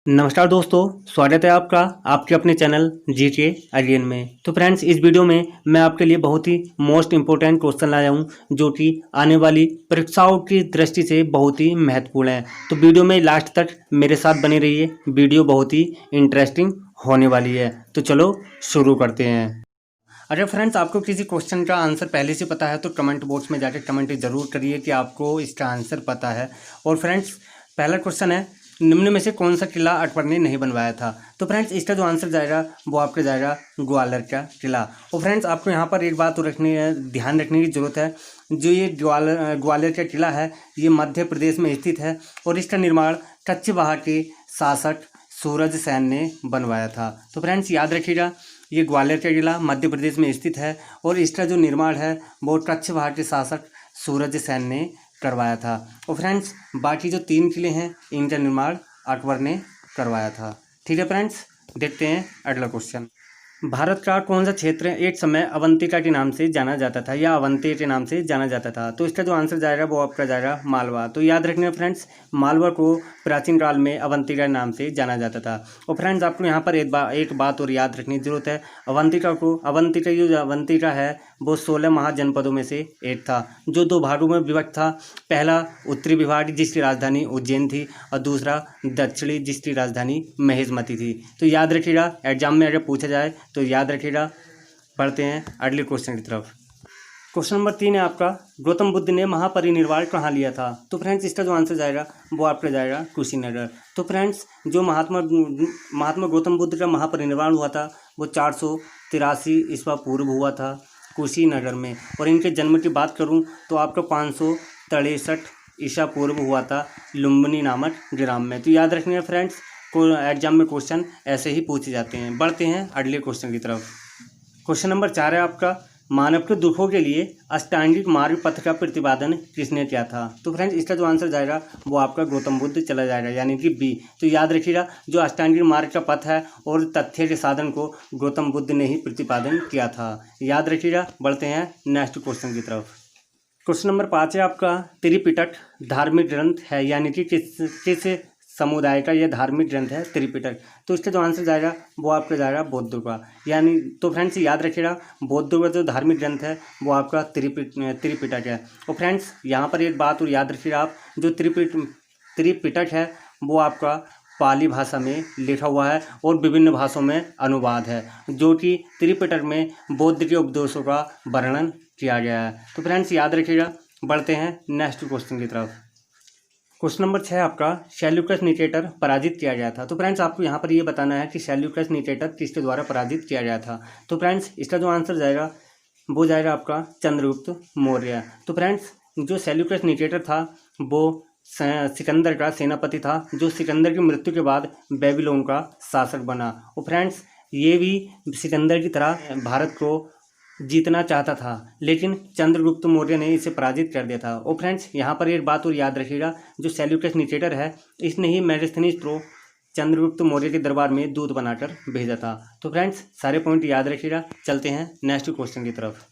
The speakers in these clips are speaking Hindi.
नमस्कार दोस्तों, स्वागत है आपका आपके अपने चैनल जीके अरियन में। तो फ्रेंड्स, इस वीडियो में मैं आपके लिए बहुत ही मोस्ट इम्पोर्टेंट क्वेश्चन लाया हूं जो कि आने वाली परीक्षाओं की दृष्टि से बहुत ही महत्वपूर्ण है। तो वीडियो में लास्ट तक मेरे साथ बने रहिए, वीडियो बहुत ही इंटरेस्टिंग होने वाली है। तो चलो शुरू करते हैं। अगर फ्रेंड्स आपको किसी क्वेश्चन का आंसर पहले से पता है तो कमेंट बॉक्स में जाकर कमेंट ज़रूर करिए कि आपको इसका आंसर पता है। और फ्रेंड्स, पहला क्वेश्चन है, निम्न में से कौन सा किला अकबर ने नहीं बनवाया था? तो फ्रेंड्स, इसका जो आंसर जाएगा वो आपका जाएगा ग्वालियर का किला। और फ्रेंड्स, आपको यहाँ पर एक बात ध्यान रखने की ज़रूरत है। जो ये ग्वालियर का किला है ये मध्य प्रदेश में स्थित है और इसका निर्माण कच्छवाहा के शासक सूरज सेन ने बनवाया था। तो फ्रेंड्स, याद रखिएगा, ये ग्वालियर का किला मध्य प्रदेश में स्थित है और इसका जो निर्माण है वो कच्छवाहा के शासक सूरज सेन ने करवाया था। और फ्रेंड्स, बाकी जो 3 किले हैं इनका निर्माण अकबर ने करवाया था। ठीक है फ्रेंड्स, देखते हैं अगला क्वेश्चन। भारत का कौन सा क्षेत्र एक समय अवंतिका के नाम से जाना जाता था या अवंती के नाम से जाना जाता था? तो इसका जो आंसर जाएगा वो आपका जाएगा मालवा। तो याद रखना फ्रेंड्स, मालवा को प्राचीन काल में अवंतिका नाम से जाना जाता था। और फ्रेंड्स, आपको यहाँ पर एक बात और याद रखने की जरूरत है। अवंतिका है वो 16 महाजनपदों में से एक था जो 2 भागों में विभक्त था। पहला उत्तरी विभाग जिसकी राजधानी उज्जैन थी और दूसरा दक्षिणी जिसकी राजधानी महेशमती थी। तो याद रखिएगा, एग्जाम में अगर पूछा जाए तो याद रखिएगा। पढ़ते हैं अगले क्वेश्चन की तरफ। क्वेश्चन नंबर 3 है आपका, गौतम बुद्ध ने महापरिनिर्वाण कहाँ लिया था? तो फ्रेंड्स, इसका जो आंसर जाएगा वो आपका जाएगा कुशीनगर। तो फ्रेंड्स, जो महात्मा गौतम बुद्ध का महापरिनिर्वाण हुआ था वो 483 ईस्वी पूर्व हुआ था कुशीनगर में। और इनके जन्म की बात करूं तो आपका 563 ईसा पूर्व हुआ था लुम्बिनी नामक ग्राम में। तो याद रखना फ्रेंड्स, को एग्जाम में क्वेश्चन ऐसे ही पूछे जाते हैं। बढ़ते हैं अगले क्वेश्चन की तरफ। क्वेश्चन नंबर 4 है आपका, मानव के दुखों के लिए अष्टांगिक मार्ग पथ का प्रतिपादन किसने किया था? तो फ्रेंड्स, इसका जो आंसर जाएगा वो आपका गौतम बुद्ध चला जाएगा, यानी कि बी। तो याद रखिएगा, जो अष्टांगिक मार्ग का पथ है और तथ्य के साधन को गौतम बुद्ध ने ही प्रतिपादन किया था। याद रखिएगा। बढ़ते हैं नेक्स्ट क्वेश्चन की तरफ। क्वेश्चन नंबर 5 है आपका, त्रिपिटक धार्मिक ग्रंथ है, यानी कि किस समुदाय का यह धार्मिक ग्रंथ है त्रिपिटक? तो इसका जो आंसर जाएगा वो आपका जाएगा बौद्धों का। यानी तो फ्रेंड्स, याद रखिएगा, बौद्धों का जो धार्मिक ग्रंथ है वो आपका त्रिपिटक है। और फ्रेंड्स, यहाँ पर एक बात और याद रखिएगा आप, जो त्रिपिटक है वो आपका पाली भाषा में लिखा हुआ है और विभिन्न भाषाओं में अनुवाद है, जो कि त्रिपिटक में बौद्ध के उपदेशों का वर्णन किया गया है। तो फ्रेंड्स, याद रखिएगा। बढ़ते हैं नेक्स्ट क्वेश्चन की तरफ। क्वेश्चन नंबर 6 आपका, सेल्यूकस निकेटर पराजित किया गया था? तो फ्रेंड्स, आपको यहाँ पर ये बताना है कि सेल्यूकस निकेटर किसके द्वारा पराजित किया गया था। तो फ्रेंड्स, इसका जो आंसर जाएगा वो जाएगा आपका चंद्रगुप्त मौर्य। तो फ्रेंड्स, जो सेल्यूकस निकेटर था वो सिकंदर का सेनापति था, जो सिकंदर की मृत्यु के बाद बेबीलोन का शासक बना। और फ्रेंड्स, ये भी सिकंदर की तरह भारत को जीतना चाहता था, लेकिन चंद्रगुप्त मौर्य ने इसे पराजित कर दिया था। और फ्रेंड्स, यहाँ पर एक बात और याद रखिएगा, जो सेल्यूकस निकेटर है इसने ही मेगास्थनीज को चंद्रगुप्त मौर्य के दरबार में दूत बनाकर भेजा था। तो फ्रेंड्स, सारे पॉइंट याद रखिएगा। चलते हैं नेक्स्ट क्वेश्चन की तरफ।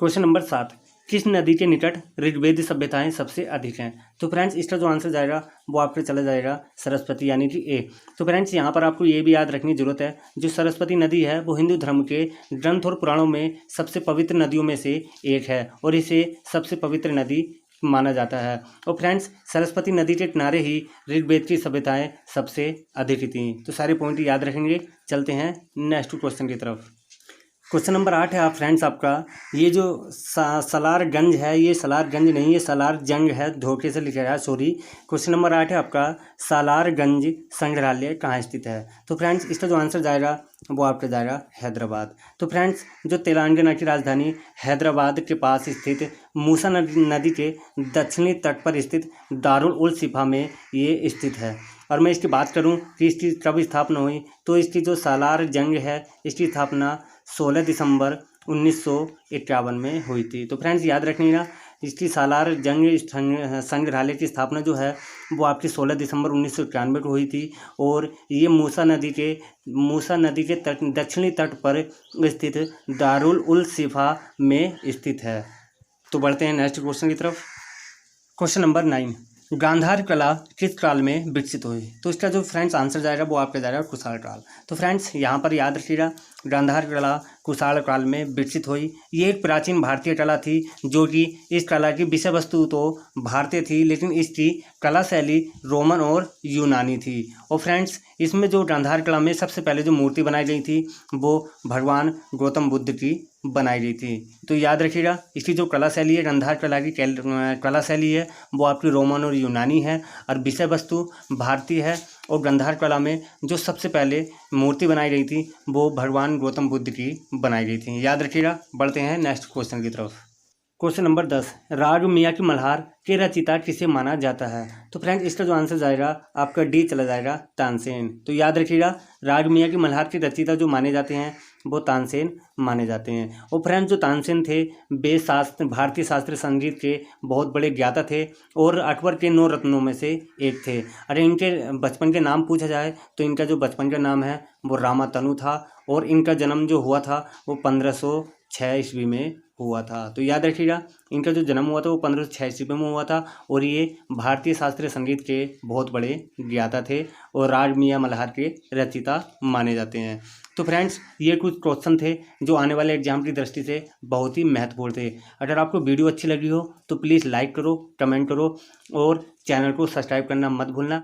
क्वेश्चन नंबर 7, किस नदी के निकट ऋग्वेद सभ्यताएं सबसे अधिक हैं? तो फ्रेंड्स, इसका जो आंसर जाएगा वो आपके चला जाएगा सरस्वती, यानी कि ए। तो फ्रेंड्स, यहाँ पर आपको ये भी याद रखने की जरूरत है, जो सरस्वती नदी है वो हिंदू धर्म के ग्रंथ और पुराणों में सबसे पवित्र नदियों में से एक है और इसे सबसे पवित्र नदी माना जाता है। और फ्रेंड्स, सरस्वती नदी के किनारे ही ऋग्वेद की सभ्यताएं सबसे अधिक थीं। तो सारे पॉइंट याद रखेंगे। चलते हैं नेक्स्ट क्वेश्चन की तरफ। क्वेश्चन नंबर 8 है आप फ्रेंड्स आपका, ये जो सलारगंज है ये सलारगंज नहीं, ये सलार जंग है, धोखे से लिखा है, सॉरी। क्वेश्चन नंबर 8 है आपका, सालारगंज संग्रहालय कहाँ स्थित है? तो फ्रेंड्स, इसका जो आंसर जाएगा वो आपका जाएगा हैदराबाद। तो फ्रेंड्स, जो तेलंगाना की राजधानी हैदराबाद के पास स्थित मूसा नदी के दक्षिणी तट पर स्थित दारुल उल सिफा में ये स्थित है। और मैं इसकी बात करूं कि इसकी कब स्थापना हुई, तो इसकी जो सालार जंग है इसकी स्थापना 16 दिसंबर 1951 में हुई थी। तो फ्रेंड्स, याद रखिएगा, इसकी सालार जंग संग्रहालय की स्थापना जो है वो आपकी 16 दिसंबर 1991 को हुई थी और ये मूसा नदी के दक्षिणी तट पर स्थित दारुल उल सिफा में स्थित है। तो बढ़ते हैं नेक्स्ट क्वेश्चन की तरफ। क्वेश्चन नंबर 9, गांधार कला किस काल में विकसित हुई? तो इसका जो फ्रेंड्स आंसर जाएगा वो आपका जाएगा कुषाण काल। तो फ्रेंड्स यहाँ पर याद रखिएगा, गांधार कला कुषाण काल में विकसित हुई। ये एक प्राचीन भारतीय कला थी, जो कि इस कला की विषय वस्तु तो भारतीय थी, लेकिन इसकी कला शैली रोमन और यूनानी थी। और फ्रेंड्स इसमें जो गांधार कला में सबसे पहले जो मूर्ति बनाई गई थी वो भगवान गौतम बुद्ध की बनाई गई थी। तो याद रखिएगा, इसकी जो कला शैली है, गांधार कला की कला शैली है, वो आपकी रोमन और यूनानी है और विषय वस्तु भारतीय है। और गांधार कला में जो सबसे पहले मूर्ति बनाई गई थी वो भगवान गौतम बुद्ध की बनाई गई थी। याद रखिएगा। बढ़ते हैं नेक्स्ट क्वेश्चन की तरफ। क्वेश्चन नंबर 10, राग मियाँ की मल्हार के रचिता किसे माना जाता है? तो फ्रेंड्स इसका जो आंसर जाएगा आपका डी चला जाएगा, तानसेन। तो याद रखिएगा, राग मियाँ की मल्हार के रचिता जो माने जाते हैं वो तानसेन माने जाते हैं। और फ्रेंड्स जो तानसेन थे वे भारतीय शास्त्रीय संगीत के बहुत बड़े ज्ञाता थे और अकबर के 9 रत्नों में से एक थे। अरे इनके बचपन के नाम पूछा जाए तो इनका जो बचपन का नाम है वो रामातनु था और इनका जन्म जो हुआ था वो 1506 ईस्वी में हुआ था। तो याद रखिएगा, इनका जो जन्म हुआ था वो 1506 ईस्वी में हुआ था और ये भारतीय शास्त्रीय संगीत के बहुत बड़े ज्ञाता थे और राग मियाँ मल्हार के रचिता माने जाते हैं। तो फ्रेंड्स ये कुछ क्वेश्चन थे जो आने वाले एग्जाम की दृष्टि से बहुत ही महत्वपूर्ण थे। अगर आपको वीडियो अच्छी लगी हो तो प्लीज़ लाइक करो, कमेंट करो और चैनल को सब्सक्राइब करना मत भूलना।